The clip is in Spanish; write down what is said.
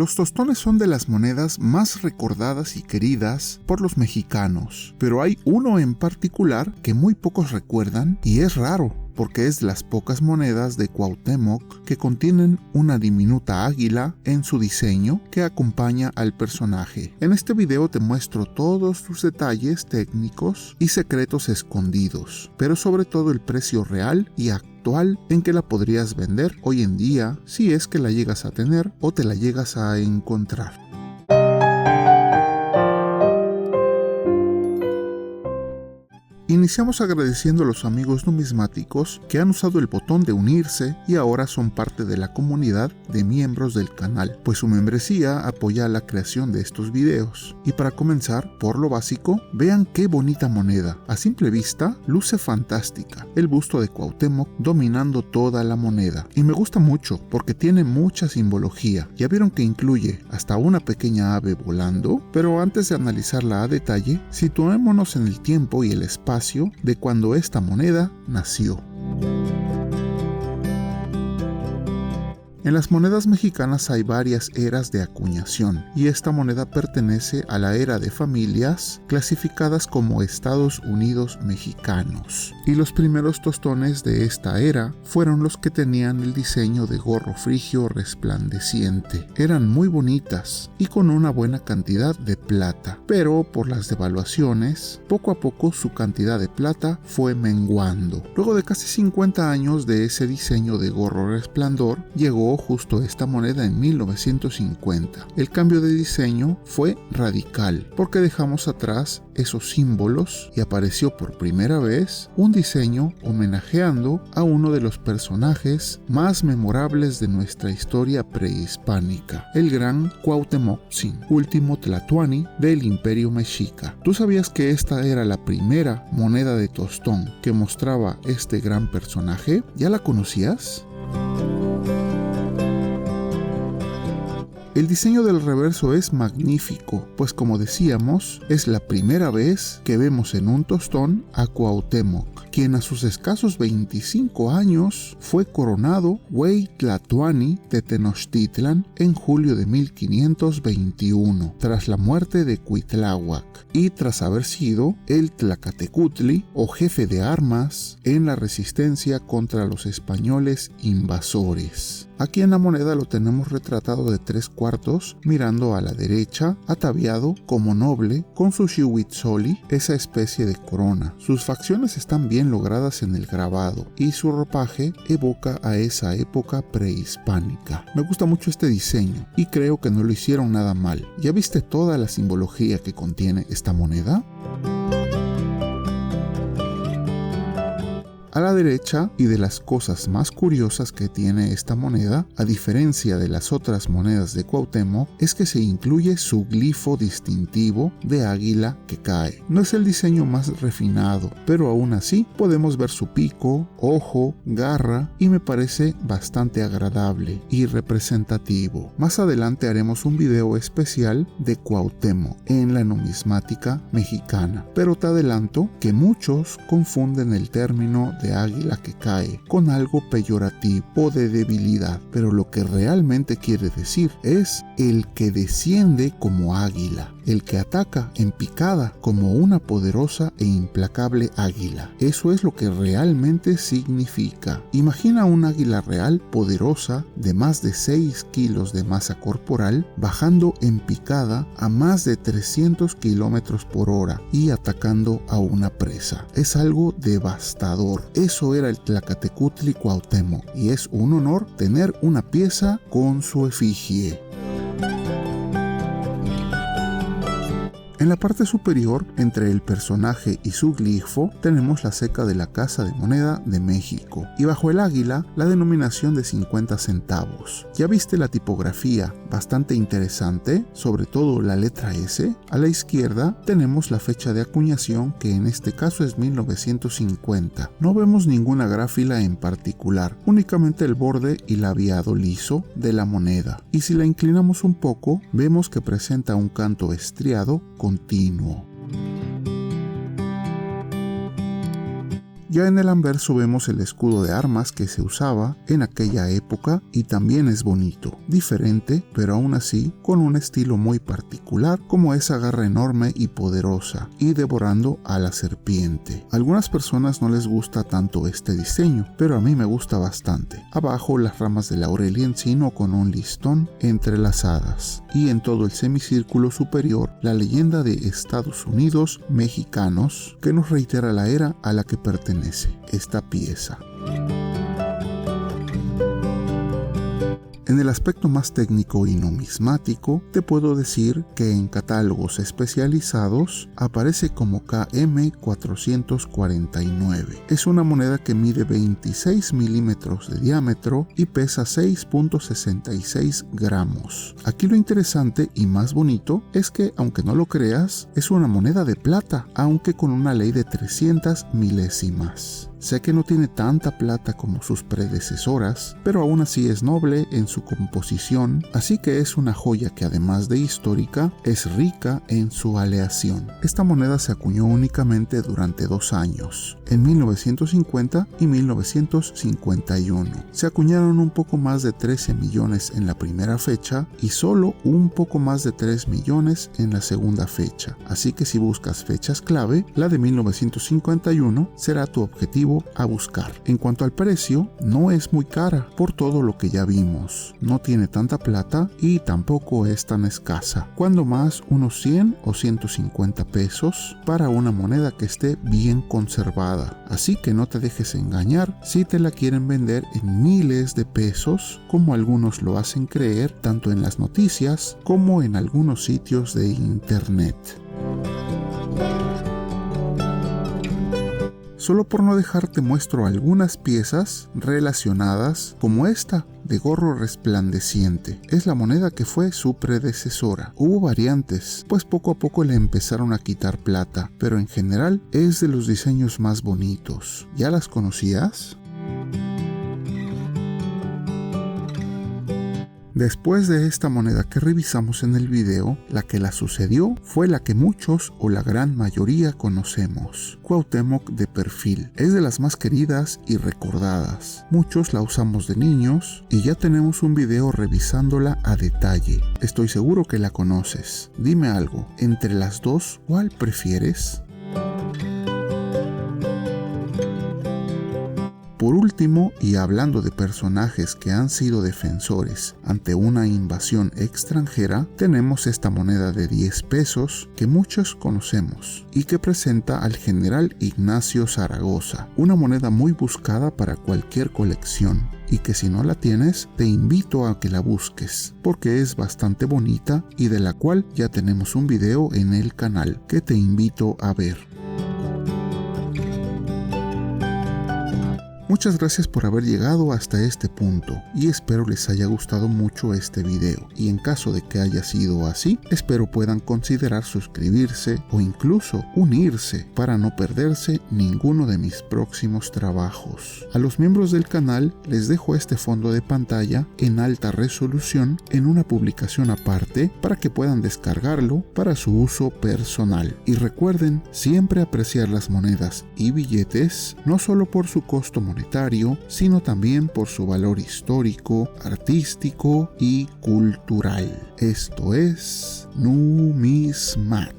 Los tostones son de las monedas más recordadas y queridas por los mexicanos, pero hay uno en particular que muy pocos recuerdan y es raro, porque es de las pocas monedas de Cuauhtémoc que contienen una diminuta águila en su diseño que acompaña al personaje. En este video te muestro todos sus detalles técnicos y secretos escondidos, pero sobre todo el precio real y actual en que la podrías vender hoy en día si es que la llegas a tener o te la llegas a encontrar. Iniciamos agradeciendo a los amigos numismáticos que han usado el botón de unirse y ahora son parte de la comunidad de miembros del canal, pues su membresía apoya la creación de estos videos. Y para comenzar, por lo básico, vean qué bonita moneda. A simple vista, luce fantástica. El busto de Cuauhtémoc dominando toda la moneda. Y me gusta mucho porque tiene mucha simbología. Ya vieron que incluye hasta una pequeña ave volando, pero antes de analizarla a detalle, situémonos en el tiempo y el espacio de cuando esta moneda nació. En las monedas mexicanas hay varias eras de acuñación y esta moneda pertenece a la era de familias clasificadas como Estados Unidos mexicanos. Y los primeros tostones de esta era fueron los que tenían el diseño de gorro frigio resplandeciente. Eran muy bonitas y con una buena cantidad de plata, pero por las devaluaciones, poco a poco su cantidad de plata fue menguando. Luego de casi 50 años de ese diseño de gorro resplandor, llegó justo esta moneda en 1950. El cambio de diseño fue radical porque dejamos atrás esos símbolos y apareció por primera vez un diseño homenajeando a uno de los personajes más memorables de nuestra historia prehispánica, el gran Cuauhtémoc-Tzin, último tlatoani del Imperio Mexica. ¿Tú sabías que esta era la primera moneda de tostón que mostraba este gran personaje? ¿Ya la conocías? El diseño del reverso es magnífico, pues como decíamos, es la primera vez que vemos en un tostón a Cuauhtémoc, quien a sus escasos 25 años fue coronado Güey Tlatoani de Tenochtitlan en julio de 1521, tras la muerte de Cuitláhuac, y tras haber sido el Tlacatecutli o jefe de armas en la resistencia contra los españoles invasores. Aquí en la moneda lo tenemos retratado de 3/4, mirando a la derecha, ataviado como noble con su xiuhítzoli, esa especie de corona. Sus facciones están bien logradas en el grabado y su ropaje evoca a esa época prehispánica. Me gusta mucho este diseño y creo que no lo hicieron nada mal. ¿Ya viste toda la simbología que contiene esta moneda? A la derecha, y de las cosas más curiosas que tiene esta moneda, a diferencia de las otras monedas de Cuauhtémoc, es que se incluye su glifo distintivo de águila que cae. No es el diseño más refinado, pero aún así podemos ver su pico, ojo, garra y me parece bastante agradable y representativo. Más adelante haremos un video especial de Cuauhtémoc en la numismática mexicana, pero te adelanto que muchos confunden el término de águila que cae con algo peyorativo o de debilidad, pero lo que realmente quiere decir es el que desciende como águila, el que ataca en picada como una poderosa e implacable águila. Eso es lo que realmente significa. Imagina un águila real poderosa de más de 6 kilos de masa corporal bajando en picada a más de 300 kilómetros por hora y atacando a una presa. Es algo devastador. Eso era el Tlacatecutli Cuauhtémoc y es un honor tener una pieza con su efigie. En la parte superior, entre el personaje y su glifo, tenemos la ceca de la Casa de Moneda de México y bajo el águila la denominación de 50 centavos. ¿Ya viste la tipografía? Bastante interesante, sobre todo la letra S. A la izquierda tenemos la fecha de acuñación, que en este caso es 1950. No vemos ninguna gráfila en particular, únicamente el borde y labiado liso de la moneda. Y si la inclinamos un poco, vemos que presenta un canto estriado continuo. Ya en el anverso vemos el escudo de armas que se usaba en aquella época y también es bonito, diferente, pero aún así con un estilo muy particular, como esa garra enorme y poderosa y devorando a la serpiente. A algunas personas no les gusta tanto este diseño, pero a mí me gusta bastante. Abajo las ramas de laurel y encino con un listón entrelazadas y en todo el semicírculo superior la leyenda de Estados Unidos mexicanos, que nos reitera la era a la que pertenece esta pieza. En el aspecto más técnico y numismático, te puedo decir que en catálogos especializados aparece como KM449. Es una moneda que mide 26 milímetros de diámetro y pesa 6.66 gramos. Aquí lo interesante y más bonito es que, aunque no lo creas, es una moneda de plata, aunque con una ley de 300 milésimas. Sé que no tiene tanta plata como sus predecesoras, pero aún así es noble en su composición, así que es una joya que además de histórica, es rica en su aleación. Esta moneda se acuñó únicamente durante 2 años, en 1950 y 1951. Se acuñaron un poco más de 13 millones en la primera fecha y solo un poco más de 3 millones en la segunda fecha, así que si buscas fechas clave, la de 1951 será tu objetivo a buscar. En cuanto al precio, no es muy cara por todo lo que ya vimos. No tiene tanta plata y tampoco es tan escasa. Cuando más, unos 100 o 150 pesos para una moneda que esté bien conservada. Así que no te dejes engañar si te la quieren vender en miles de pesos, como algunos lo hacen creer, tanto en las noticias como en algunos sitios de internet. Solo por no dejarte muestro algunas piezas relacionadas, como esta de gorro resplandeciente. Es la moneda que fue su predecesora. Hubo variantes, pues poco a poco le empezaron a quitar plata, pero en general es de los diseños más bonitos. ¿Ya las conocías? Después de esta moneda que revisamos en el video, la que la sucedió fue la que muchos o la gran mayoría conocemos, Cuauhtémoc de perfil. Es de las más queridas y recordadas. Muchos la usamos de niños y ya tenemos un video revisándola a detalle. Estoy seguro que la conoces. Dime algo, entre las dos, ¿cuál prefieres? Por último, y hablando de personajes que han sido defensores ante una invasión extranjera, tenemos esta moneda de 10 pesos que muchos conocemos y que presenta al general Ignacio Zaragoza, una moneda muy buscada para cualquier colección y que si no la tienes, te invito a que la busques, porque es bastante bonita y de la cual ya tenemos un video en el canal que te invito a ver. Muchas gracias por haber llegado hasta este punto y espero les haya gustado mucho este video, y en caso de que haya sido así, espero puedan considerar suscribirse o incluso unirse para no perderse ninguno de mis próximos trabajos. A los miembros del canal les dejo este fondo de pantalla en alta resolución en una publicación aparte para que puedan descargarlo para su uso personal. Y recuerden siempre apreciar las monedas y billetes no solo por su costo monetario, sino también por su valor histórico, artístico y cultural. Esto es Numismat.